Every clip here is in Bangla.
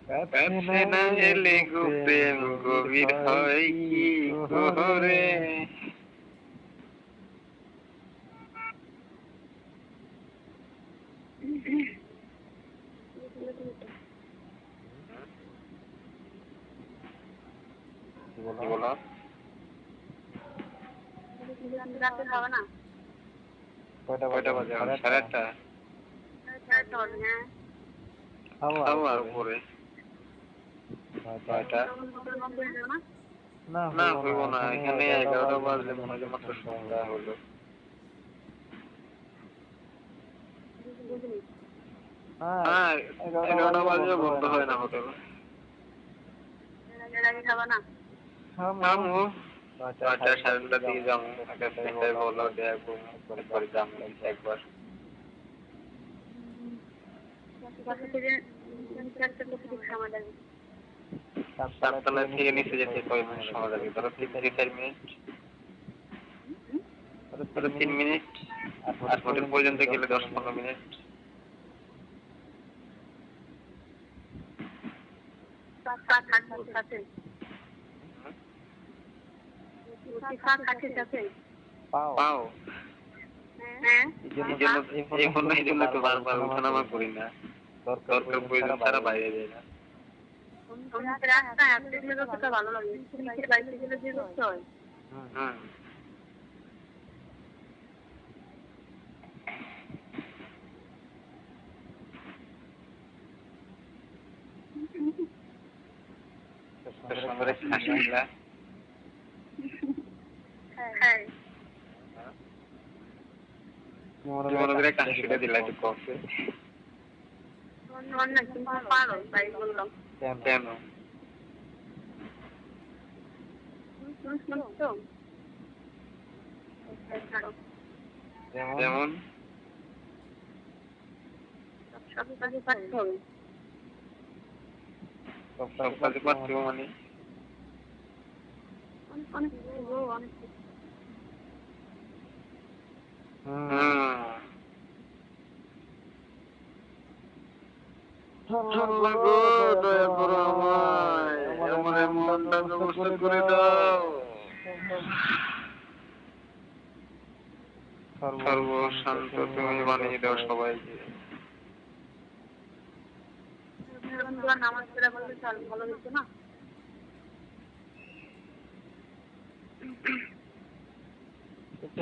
কাছে না এলে গো প্রেম গভীর হয় কি করে। কি বলো? রাতে খাওয়া না? কয়টা বাজে এখন? 8:30? খাবো আর পরে। কয়টা? না হইব না, এখানে 11টা বাজলে মনে হয় মাত্র সন্ধ্যা হলো। হ্যাঁ, 11টা বাজলে বন্ধ হয় না হোটেল। খামু 9টা 9:30 দিকে যাবো। একটা ফ্রেন্ডের বললো দেখবো একবার যাবো একবার। চারতলা থেকে নিচে যেতে কয় মিনিট সময় লাগে? ধরো 3-4 মিনিট। ধরো 3 মিনিট। আর হোটেল পর্যন্ত গেলে 10-15 মিনিট। পাও এই জন্য তো বারবার উঠানামা করি না, দরকার প্রয়োজন ছাড়া বাইরে যাই না। হুম। সুন্দর একটা হাসি দিলা। মনে করে একটা হাসিটা দিলা একটু কফে। কেন? যেমন? সব কাজে পারতে হবে মানে? আল্লাহ গো দয়া করো আমায়, আমার এই মনটা ব্যবস্থা করে দাও। সর্বশান্ত তুমি বানিয়ে দাও সবাইকে। সে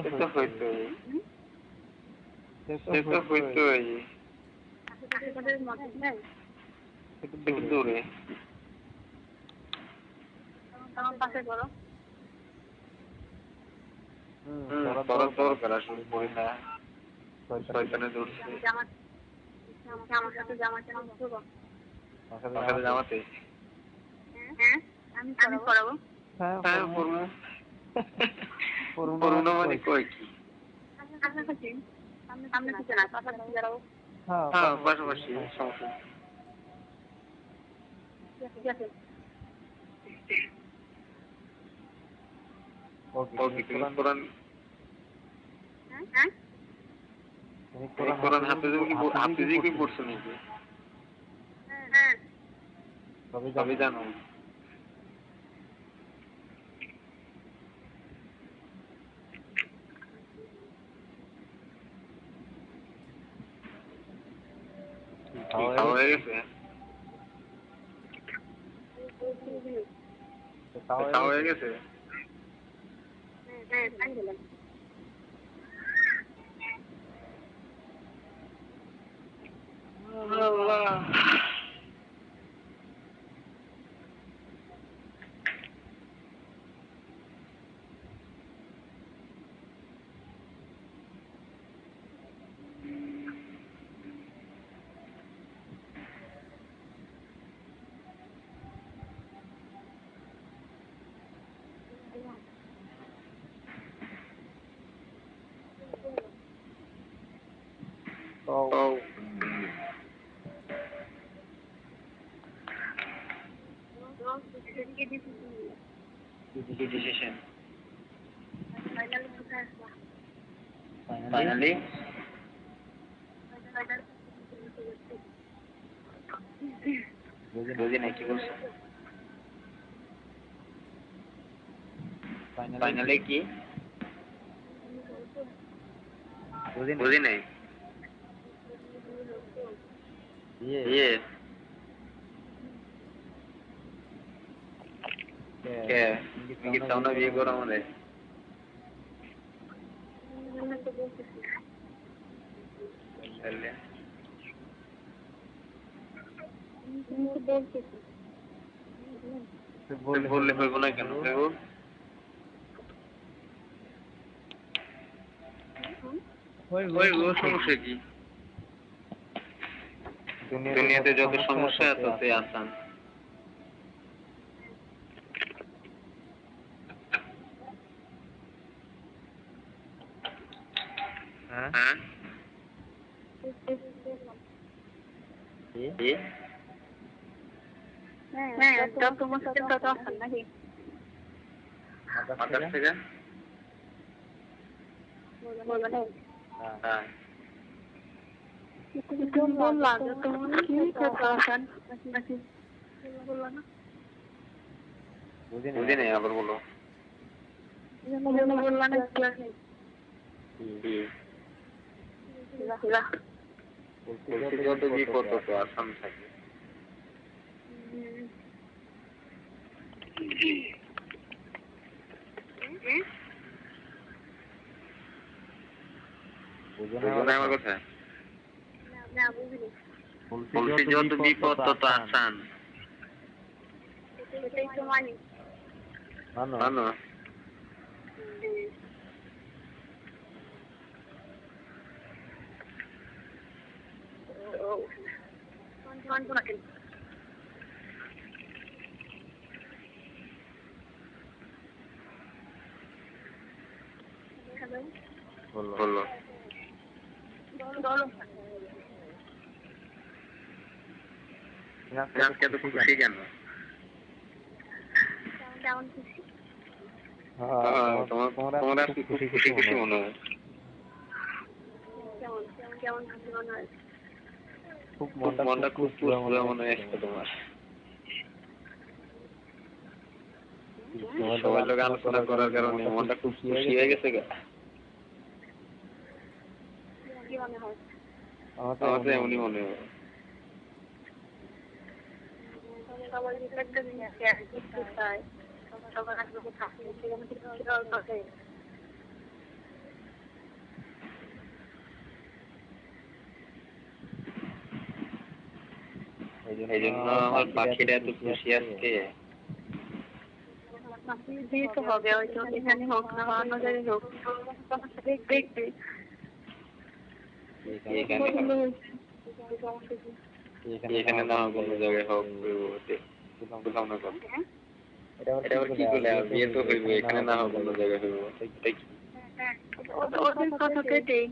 তো হইতই। একটু দূরে। তোরা দরকার আসলে পড়ি না, শয়তানে ধরছে। আমার সাথে জামাতে? আমি পড়াবো। হ্যাঁ পড়বো। পড়বো না মানে কয় কি? হ্যাঁ পাশাপাশি সমস্যা। ওকে তুমি কোরআন কোরআন হাফেজি কি পড়ছো নাকি? সবই জানো? খাওয়া হয়ে গেছে? খাওয়া হয়ে গেছে? আল্লাহ। Oh. কি ডিসিশন? ফাইনালি বুঝি নাই কি বলছো? ফাইনালে কি? বুঝি নাই। ইয়ে কে তুমি কি চাও না বিয়ে করো আমাদের? তাহলে বললে হইব না কেন? হইব, সমস্যা কি? দুনিয়াতে যত সমস্যা ততই আসান। হ্যাঁ কি? হ্যাঁ, যত মুশকিল তত আসান নাকি? আকাশ থেকে? বলবেন? হ্যাঁ। বললাম যে তোমার কি তত আসান নাকি? বললো না? বুঝি নাই, আবার বলো। বললো না কি? বলছি যত বিপদ তত আসান থাকে। বুঝো না আমার কথা? না বুঝিনি। বলছি যত বিপদ তত আসান। এটাই তো মানি। মানো? মানবো না কেন? বললো। বলো। আজকে এত খুশি কেন? কেমন খুশি? তোমার আজকে খুব খুশি মনে হয়। কেমন খুশি মনে হয়? মনটা খুব ফুরফুরে মনে হয় আজকে তোমার। সবাই লোক আলোচনা করার কারণে মনটা খুব খুশি হয়ে গেছে গা। কি মনে হয়? আমার তো এমনই মনে হয়। সবাই একটা জিনিস করতে চায়, সবার আগে থাকে সেখানে কিছু থাকে। এই জন্য আমার পাখিরা এত খুশি আজকে। তো হবে হয়তো এখানে হোক না অন্য জায়গায় হোক, দেখবে এখানে না হোক অন্য জায়গায় হোক, বুঝলাম না কথা। এটা আবার কি করলে? বিয়ে তো হইব, এখানে না হোক অন্য জায়গায় হইব, তাই কি? ওদের কথা কেটেই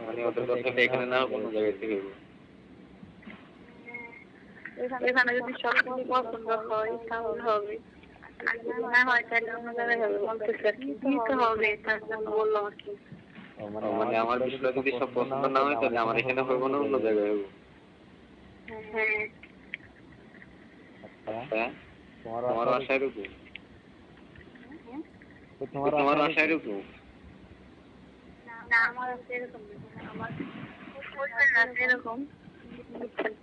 মানে ওদের কথা এখানে না হোক অন্য জায়গায় হইব। এখানে যদি সব কিছু পছন্দ হয় তাহলে হবে, আর যদি না হয় তাহলে অন্য জায়গায় হবে। বলতেছে আর কি দিতে হবে, তার জন্য বললাম আর কি। মানে আমার বিষয়টা যদি সব পছন্দ না হয় তাহলে আমার এখানে হইব না, অন্য জায়গায় হইব। হ্যাঁ আচ্ছা, তোমার আশায় রুকু? তোমার আশায় রুকু? না, আমার আছে এরকম না, আমার আছে এরকম বুঝছেন।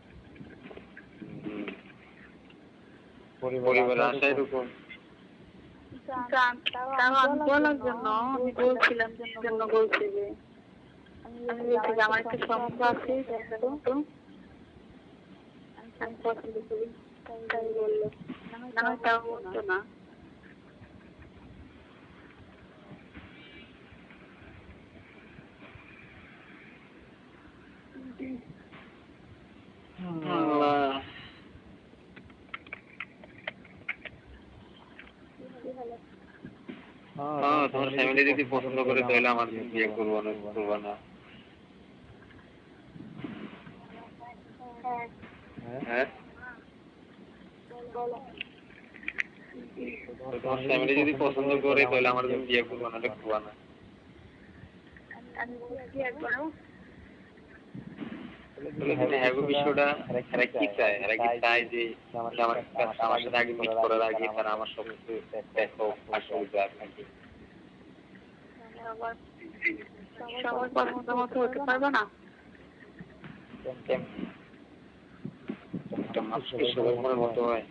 পরিবারের আশায় রুকু? তাও আমি বলার জন্য আমি বলছিলাম জন্য বলছি যে আমি বলছি যে আমার একটা সম্পর্ক আছে, তো আমি পছন্দ করি, তাই বললো। না হয় তাও বলতো না। হ্যাঁ, তোমার ফ্যামিলি যদি পছন্দ করে তাহলে আমার বিয়ে করবো না। হ্যাঁ, তোমার ফ্যামিলি যদি পছন্দ করে তাহলে আমার বিয়ে করবো না, করবো না। আমি বলছি একবারও বলে কিন্তু হ্যাঁ বিষয়টা এরা কি চায়, এরা কি চায় যে আমার সাথে আগে মিট করার আগে তারা আমার সবকিছু দেখো আসল যাক নাকি সবার সবার পছন্দ মতো হতে পারবে না। একটা মানুষ কি সবার মনের মতো হয়?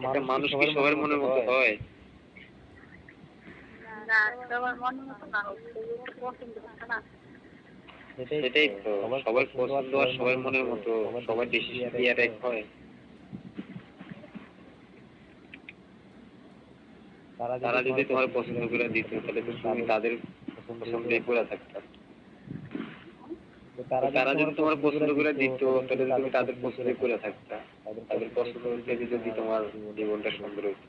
একটা মানুষ কি সবার মনের মতো হয়? না, সবার মনের মতো না, পছন্দ হচ্ছে না। সেটাই তো, সবার পছন্দ আর সবার মনের মতো সবার ডিসিশন কি আর এক হয়? তারা যদি তোমার পছন্দ করে দিত তাহলে তো তুমি তাদের পছন্দই করে থাকতা। তারা যদি তোমার পছন্দ করে দিত তাহলে তুমি তাদের পছন্দই করে থাকতা। তাদের পছন্দ অনুযায়ী যদি তোমার জীবনটা সুন্দর হতো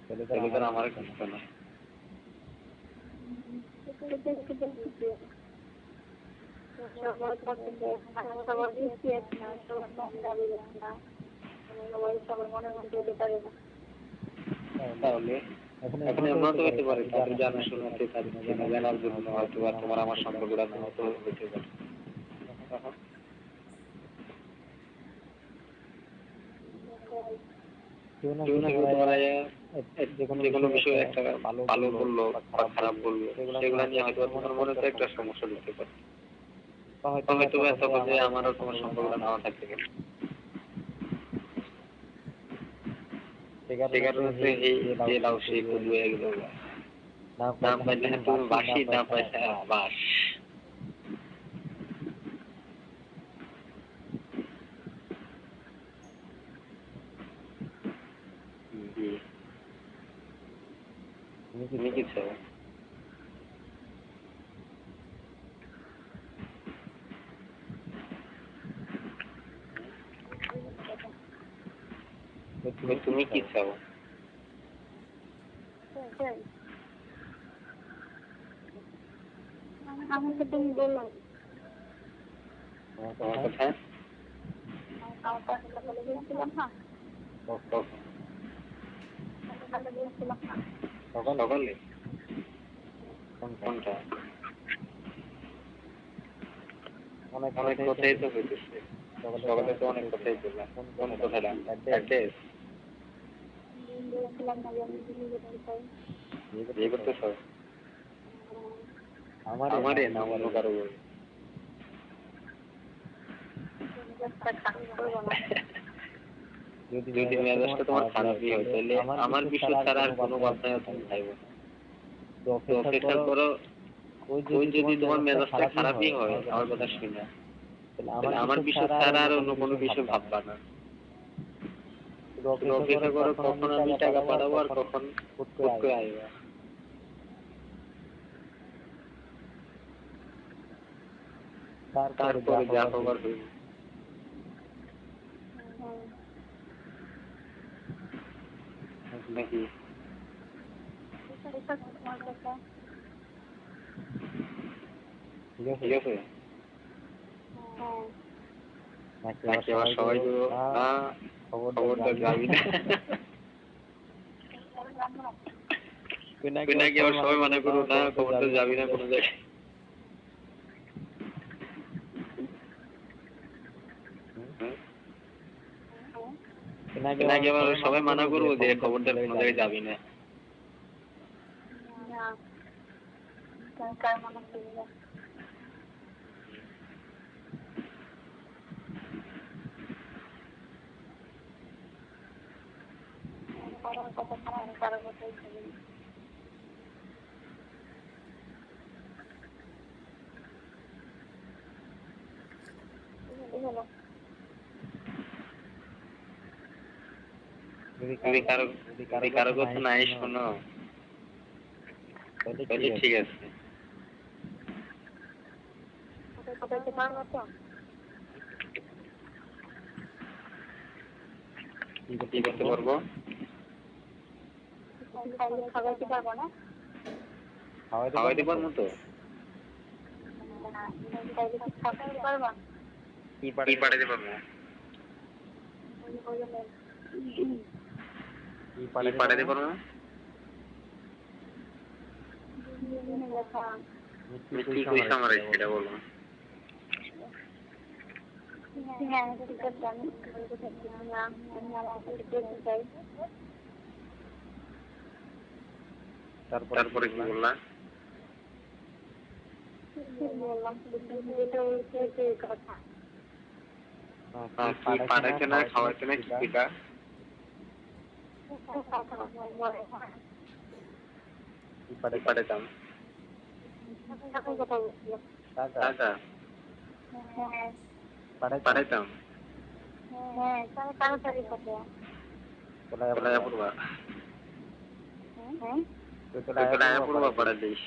তাহলে তো আমার খুঁজতো না। সবার পছন্দ সবার বেশি এক না, সবার মন যাবে না, সবাই সবার মনের মতো হতে পারে না। তাহলে এখন এমন তো হতে পারে তাদের জানাশোনাতে তাদের চেনা জানার জন্য হয়তো বা তোমার আমার সম্পর্কটা হতে পারে। কেউ না কেউ তোমার যে কোনো বিষয়ে একটা ভালো বললো বা খারাপ বললো সেগুলো নিয়ে হয়তো তোমার মনে তো একটা সমস্যা দিতে পারে। হয়তো বা তখন যে আমারও তোমার সম্পর্কটা নাও থাকতে গেল সে কারণে তো এই যে লাউ সে কদু হয়ে গেল, না পাইলে তুমি বাসি না পাইলে বাস। তুমি কি চাও? তুমি কি চাও? আমাকে তুমি বলো, তোমার কথা আমার পাশে সকালে গিয়েছিলাম না, সকালে গিয়েছিলাম না, সকালে কোনটা? অনেক কথাই তো হইতেছে, সকালে তো অনেক কথাই বললাম। কোন কথাটা? অ্যাড্রেস গিয়েছিলাম না, আমি বিয়ে করতে চাই। বিয়ে করতে চাও? আমারে না অন্য কারো বলে? যদি মেজাজটা তোমার খারাপই হয় তাহলে আমার বিষয় ছাড়া আর কোনো কথায় তুমি চাইবো না। তো অপেক্ষা করো, ওই যদি তোমার মেজাজটা খারাপই হয় আমার কথা শুনে তাহলে আমার বিষয় ছাড়া আর অন্য কোনো বিষয় ভাববা না। তুমি অপেক্ষা করো কখন আমি টাকা পাঠাবো আর কখন হুট করে আইবা। তারপরে যা হবার হইব। নাকি ঠিক আছে? নাকি আবার সবাই তো না খবরদার যাবি না। নাকি আবার সবাই মনে করো না খবরদার যাবি না কোনো জায়গায়। নাকি আবার সবাই মানা করবো যে খবরদার কোনো জায়গায় যাবি না। কার মনে করবে? কারোর কথা শোনা, কারোর কথাই শুনি। যদি কারো কথা নাই শোনো তাহলে ঠিক আছে। বলতে পারবো তো? কি করতে পারবো? খাওয়াইতে পারবো না? খাওয়াইতে পারবো তো। খাওয়াইতে পারবো? কি পাঠাইতে পারবো? কি পাঠাইতে পারবো? কি কইছ আমার সেটা বলো। হ্যাঁ ঠিক আছে আমি বলতে থাকি না আমি আমাকে বলতে চাই। তারপরে কি বললা? বললাম যেটা হচ্ছে যে কথা কি পাঠাইছে না খাওয়াইছে না কিছুটা? কি পাঠাইতাম? কথা বলছিলাম। টাকা হ্যাঁ পাঠাইতাম। হ্যাঁ তাড়াতাড়ি কথা। তোলায় পড়বা। হ্যাঁ তোলায় পড়বা পাঠাই দিস।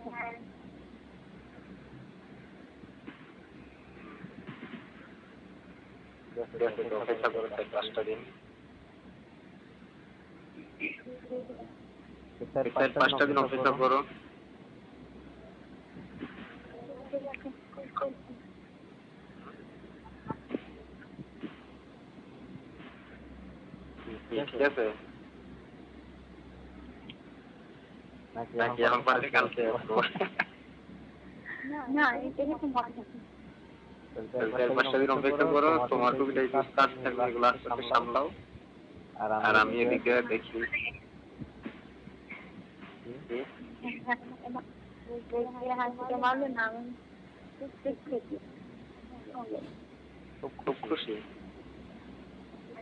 হ্যাঁ দেখো তো অপেক্ষা করো 4-5টা দিন। 4-5টা দিন অপেক্ষা করো। ঠিক আছে নাকি এখন পারলে কালকে আসবো? না এরকম হয় না। 4-5টা দিন অপেক্ষা করো, তোমার টুকিটাই কাজ থাকবে এগুলো আস্তে আস্তে সামলাও, আর আমি এদিকে দেখি। হাসিটা মারবে না আমি খুব খুশি।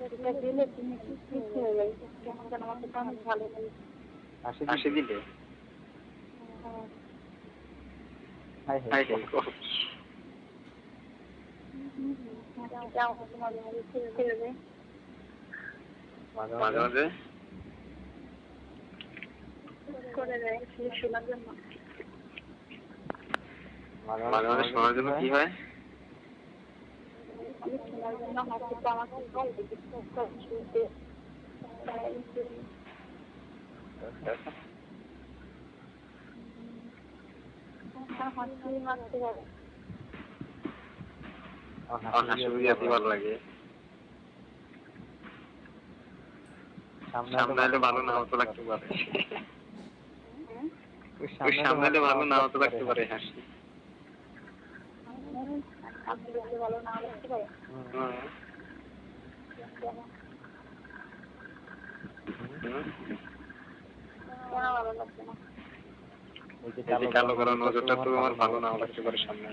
এটা দিলে তুমি খুশি হয়ে যাবে কেমন যেন আমার কাছে অনেক ভালো লাগে। হাসি দিলে হাই হাই মাঝে মাঝে করে দেয় শোনার জন্য। মাঝে মাঝে শোনার জন্য কি হয়? শোনার জন্য হাসিটা আমাকে বলবে শুনতে হাসি মারতে পারে। আমার হাসি বুঝি ভালো লাগে। সামনে হলে ভালো নাও তো লাগতে পারে। সামনে হলে ভালো নাও তো লাগতে পারে হাসি। আপনি ভালো না লাগতে পারে। কেন ভালো লাগছে না? এই যে কালো কালো নজরটা তো আমার ভালো নাও লাগতে পারে সামনে।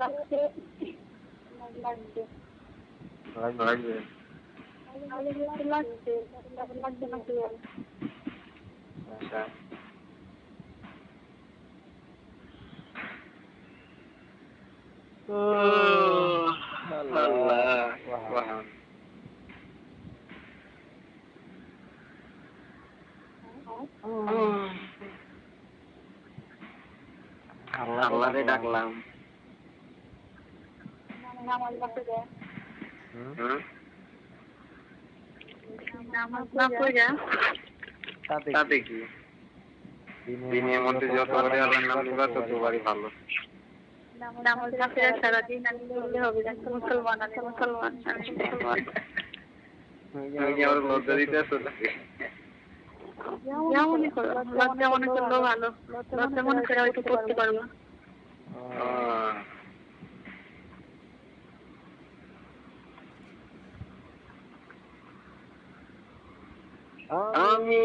লাগবে লাগবে লাগছে লাগবে না কি বলে। আচ্ছা আল্লাহ সুবহান আল্লাহরে ডাকলাম। নামাজ পড়তে যায় নামাজ না পড়া তাতে কি? দিনের মধ্যে যতবারই আল্লাহর নাম নিবা ততবারই ভালো। নামাজ না পড়া সারাদিন আমি বললে হবে না মুসলমান আমি মুসলমান আমি মুসলমান। তুমি কি আমার লজ্জা দিতে আসো? যেমনই করো লজ্জা মনে করলেও ভালো লজ্জা মনে করে হয়তো করতে পারবো। আমি